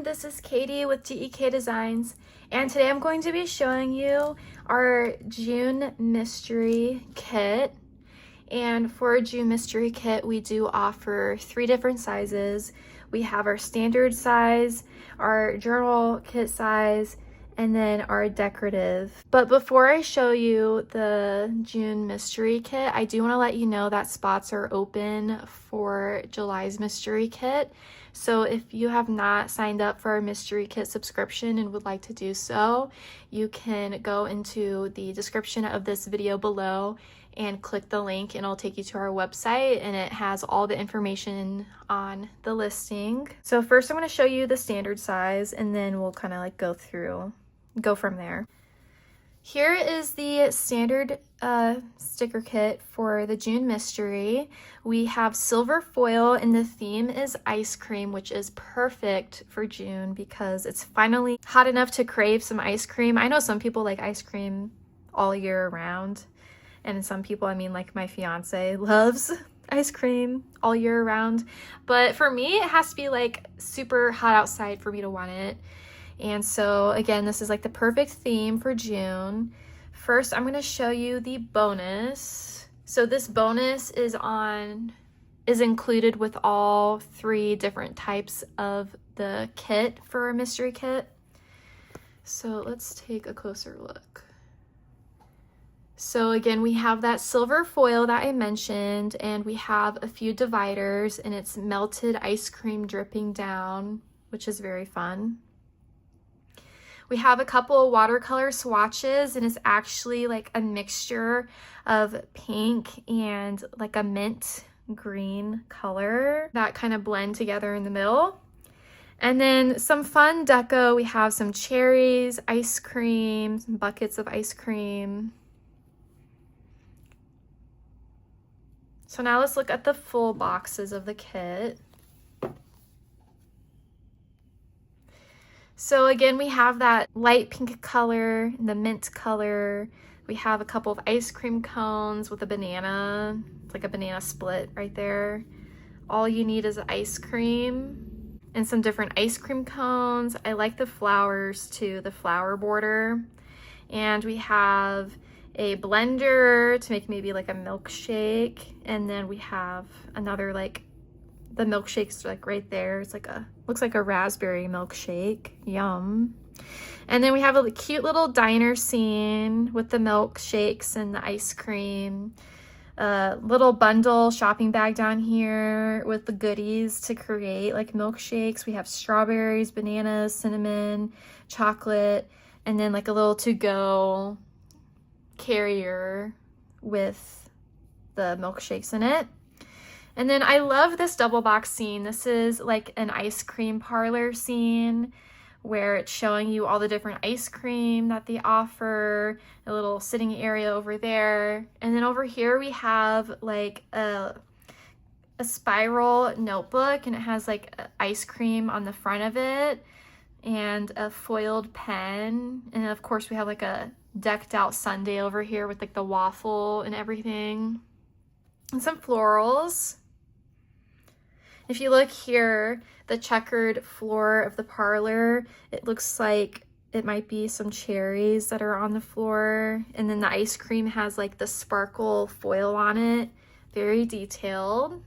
everyone, this is Katie with DEK Designs, and today I'm going to be showing you our June mystery kit. And for a June mystery kit, we do offer 3 different sizes. We have our standard size, our journal kit size, and then our decorative. But before I show you the June mystery kit, I do want to let you know that spots are open for July's mystery kit. So if you have not signed up for our mystery kit subscription and would like to do so, you can go into the description of this video below and click the link, and it'll take you to our website, and it has all the information on the listing. So first I'm going to show you the standard size, and then we'll kind of like go from there. Here is the standard sticker kit for the June mystery. We have silver foil, and the theme is ice cream, which is perfect for June because it's finally hot enough to crave some ice cream. I know some people like ice cream all year round, and some people, I mean, like my fiance loves ice cream all year round, but for me it has to be like super hot outside for me to want it. And so again, this is like the perfect theme for June. First, I'm going to show you the bonus. So this bonus is included with all 3 different types of the kit for a mystery kit. So let's take a closer look. So again, we have that silver foil that I mentioned, and we have a few dividers, and it's melted ice cream dripping down, which is very fun. We have a couple of watercolor swatches, and it's actually like a mixture of pink and like a mint green color that kind of blend together in the middle. And then some fun deco. We have some cherries, ice cream, some buckets of ice cream. So now let's look at the full boxes of the kit. So again, we have that light pink color, the mint color. We have a couple of ice cream cones with a banana. It's like a banana split right there. All you need is ice cream and some different ice cream cones. I like the flowers too, the flower border. And we have a blender to make maybe like a milkshake. And then we have another, like, the milkshake's like right there. It's like looks like a raspberry milkshake. Yum. And then we have a cute little diner scene with the milkshakes and the ice cream. Little bundle shopping bag down here with the goodies to create like milkshakes. We have strawberries, bananas, cinnamon, chocolate, and then like a little to-go carrier with the milkshakes in it. And then I love this double box scene. This is like an ice cream parlor scene where it's showing you all the different ice cream that they offer, a little sitting area over there. And then over here we have like a spiral notebook, and it has like ice cream on the front of it and a foiled pen. And of course we have like a decked out sundae over here with like the waffle and everything, and some florals. If you look here, the checkered floor of the parlor, it looks like it might be some cherries that are on the floor. And then the ice cream has like the sparkle foil on it. Very detailed.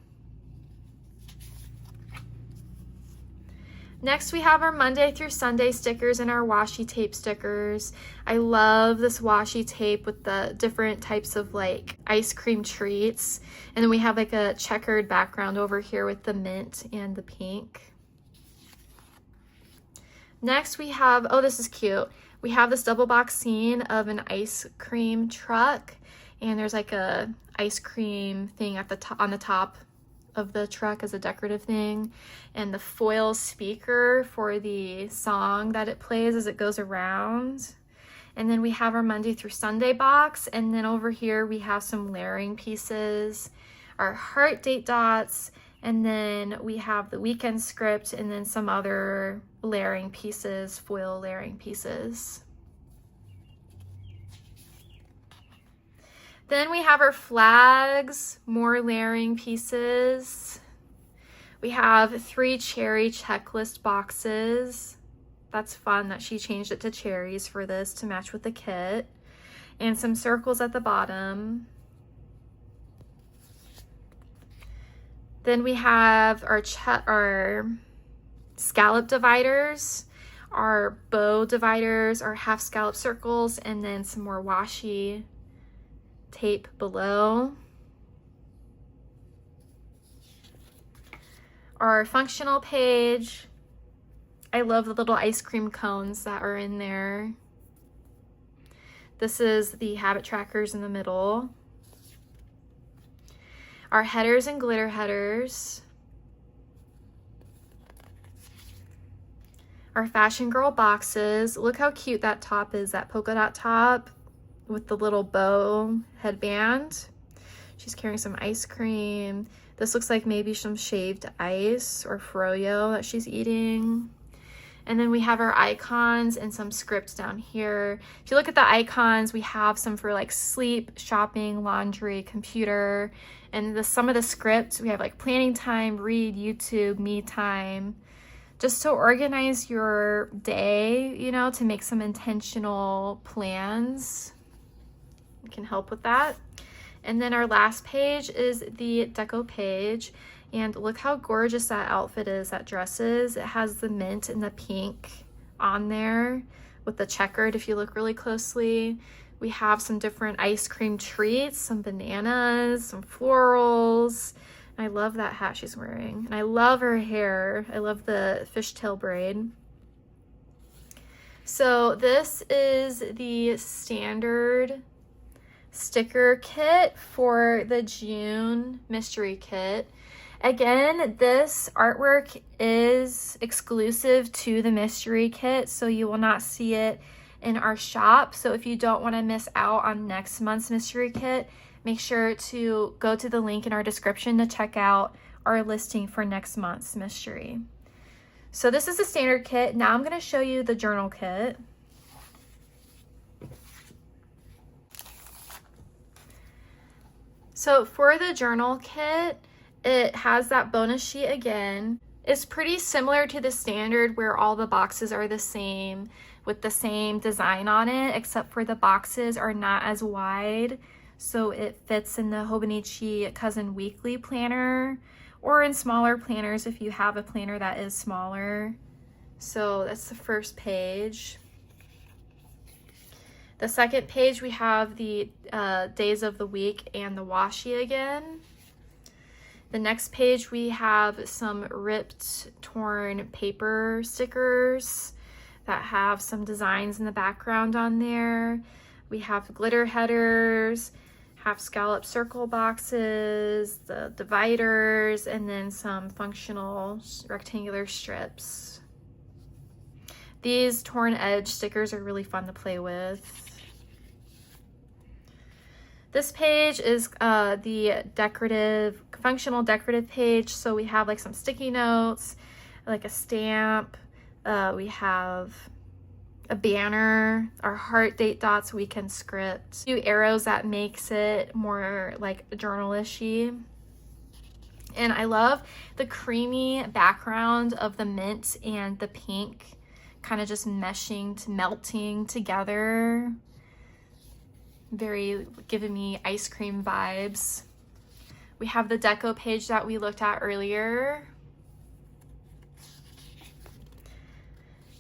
Next, we have our Monday through Sunday stickers and our washi tape stickers. I love this washi tape with the different types of like ice cream treats. And then we have like a checkered background over here with the mint and the pink. Next we have, oh, this is cute. We have this double box scene of an ice cream truck, and there's like a ice cream thing at the top, on the top of the truck as a decorative thing, and the foil speaker for the song that it plays as it goes around. And then we have our Monday through Sunday box, and then over here we have some layering pieces, our heart date dots, and then we have the weekend script, and then some other layering pieces, foil layering pieces. Then we have our flags, more layering pieces. We have 3 cherry checklist boxes. That's fun that she changed it to cherries for this to match with the kit. And some circles at the bottom. Then we have our scallop dividers, our bow dividers, our half scallop circles, and then some more washi tape below. Our functional page. I love the little ice cream cones that are in there. This is the habit trackers in the middle. Our headers and glitter headers. Our Fashion Girl boxes. Look how cute that top is, that polka dot top with the little bow headband. She's carrying some ice cream. This looks like maybe some shaved ice or froyo that she's eating. And then we have our icons and some scripts down here. If you look at the icons, we have some for like sleep, shopping, laundry, computer, and some of the scripts, we have like planning time, read, YouTube, me time, just to organize your day, you know, to make some intentional plans. It can help with that. And then our last page is the deco page. And look how gorgeous that outfit is, that dress is. It has the mint and the pink on there with the checkered if you look really closely. We have some different ice cream treats, some bananas, some florals. I love that hat she's wearing. And I love her hair. I love the fishtail braid. So this is the standard sticker kit for the June mystery kit. Again, this artwork is exclusive to the mystery kit, so you will not see it in our shop. So if you don't want to miss out on next month's mystery kit, make sure to go to the link in our description to check out our listing for next month's mystery. So this is the standard kit. Now I'm going to show you the journal kit. So for the journal kit, it has that bonus sheet again. It's pretty similar to the standard where all the boxes are the same with the same design on it, except for the boxes are not as wide. So it fits in the Hobonichi Cousin Weekly planner or in smaller planners if you have a planner that is smaller. So that's the first page. The second page, we have the days of the week and the washi again. The next page, we have some ripped, torn paper stickers that have some designs in the background on there. We have glitter headers, half scallop circle boxes, the dividers, and then some functional rectangular strips. These torn edge stickers are really fun to play with. This page is the decorative, functional decorative page. So we have like some sticky notes, like a stamp. We have a banner, our heart, date dots, weekend script. 2 arrows that makes it more like journal-ishy. And I love the creamy background of the mint and the pink kind of just meshing, melting together. Very giving me ice cream vibes. We have the deco page that we looked at earlier.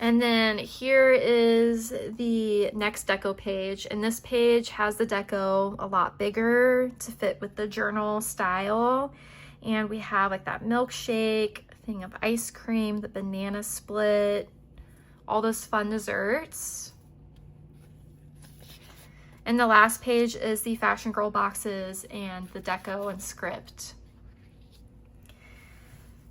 And then here is the next deco page. And this page has the deco a lot bigger to fit with the journal style. And we have like that milkshake, thing of ice cream, the banana split, all those fun desserts. And the last page is the Fashion Girl boxes and the deco and script.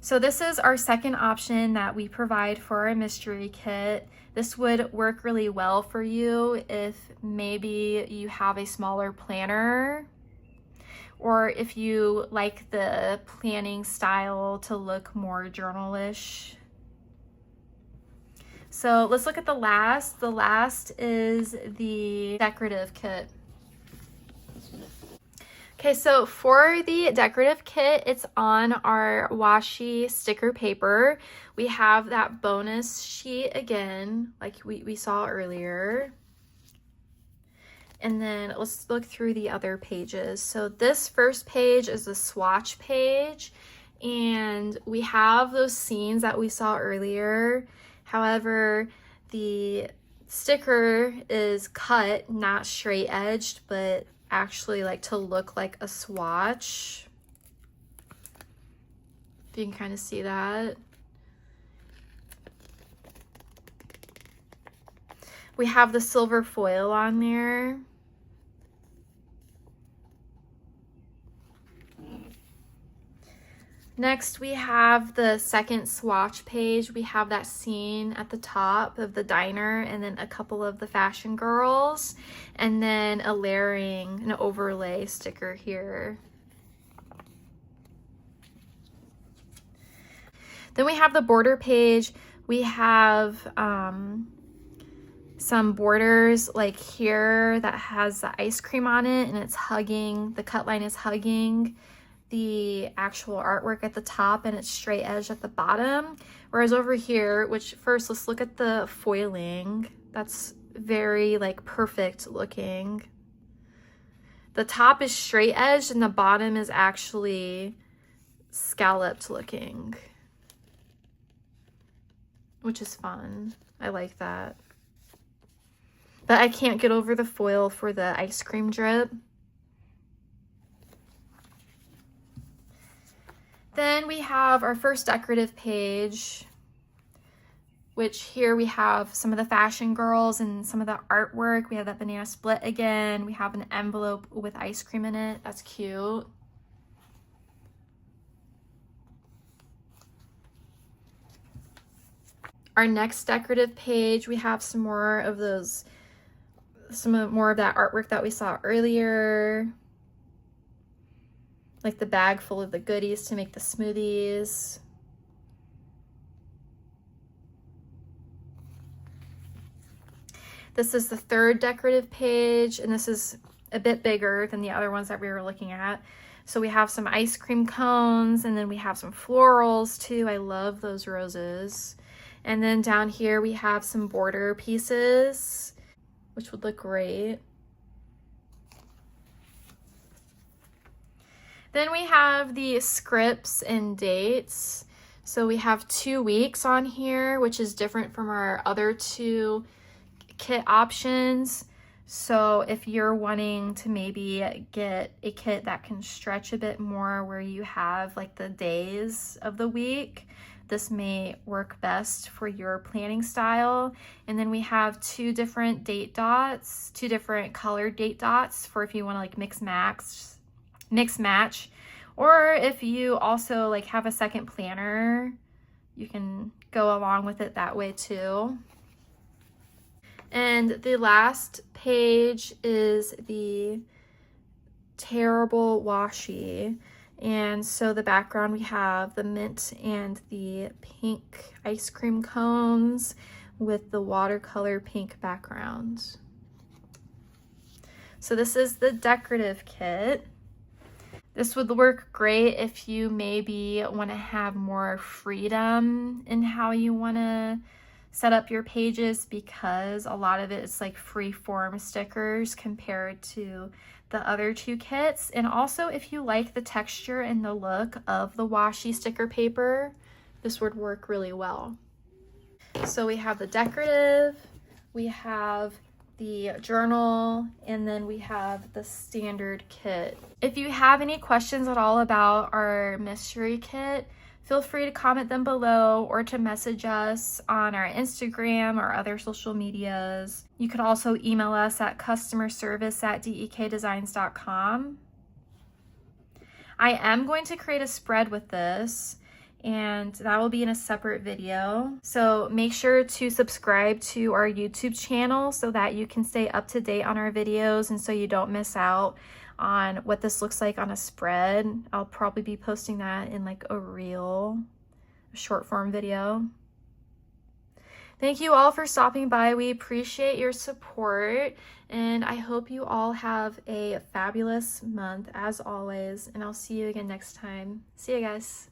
So this is our second option that we provide for our mystery kit. This would work really well for you if maybe you have a smaller planner, or if you like the planning style to look more journal-ish. So let's look at the last. The last is the decorative kit. Okay, so for the decorative kit, it's on our washi sticker paper. We have that bonus sheet again, like we saw earlier. And then let's look through the other pages. So this first page is the swatch page, and we have those scenes that we saw earlier. However, the sticker is cut, not straight edged, but actually like to look like a swatch. If you can kind of see that. We have the silver foil on there. Next, we have the second swatch page. We have that scene at the top of the diner, and then a couple of the fashion girls, and then a layering, an overlay sticker here. Then we have the border page. We have some borders like here that has the ice cream on it, and it's hugging, the cut line is hugging the actual artwork at the top, and it's straight edge at the bottom. Whereas over here, which first, let's look at the foiling. That's very like perfect looking. The top is straight edged and the bottom is actually scalloped looking, which is fun. I like that. But I can't get over the foil for the ice cream drip. Then we have our first decorative page, which here we have some of the fashion girls and some of the artwork. We have that banana split again. We have an envelope with ice cream in it. That's cute. Our next decorative page, we have some more of those, more of that artwork that we saw earlier. Like the bag full of the goodies to make the smoothies. This is the third decorative page, and this is a bit bigger than the other ones that we were looking at. So we have some ice cream cones, and then we have some florals too. I love those roses. And then down here we have some border pieces, which would look great. Then we have the scripts and dates. So we have 2 weeks on here, which is different from our other 2 kit options. So if you're wanting to maybe get a kit that can stretch a bit more, where you have like the days of the week, this may work best for your planning style. And then we have 2 different date dots, 2 different colored date dots for if you want to like mix match, or if you also like have a second planner, you can go along with it that way too. And the last page is the terrible washi. And so the background, we have the mint and the pink ice cream cones with the watercolor pink background. So this is the decorative kit. This would work great if you maybe want to have more freedom in how you want to set up your pages, because a lot of it is like free form stickers compared to the other 2 kits. And also if you like the texture and the look of the washi sticker paper, this would work really well. So we have the decorative, we have the journal, and then we have the standard kit. If you have any questions at all about our mystery kit, feel free to comment them below or to message us on our Instagram or other social medias. You could also email us at customerservice@dekdesigns.com. I am going to create a spread with this, and that will be in a separate video. So make sure to subscribe to our YouTube channel so that you can stay up to date on our videos and so you don't miss out on what this looks like on a spread. I'll probably be posting that in like a short form video. Thank you all for stopping by. We appreciate your support, and I hope you all have a fabulous month as always, and I'll see you again next time. See you guys.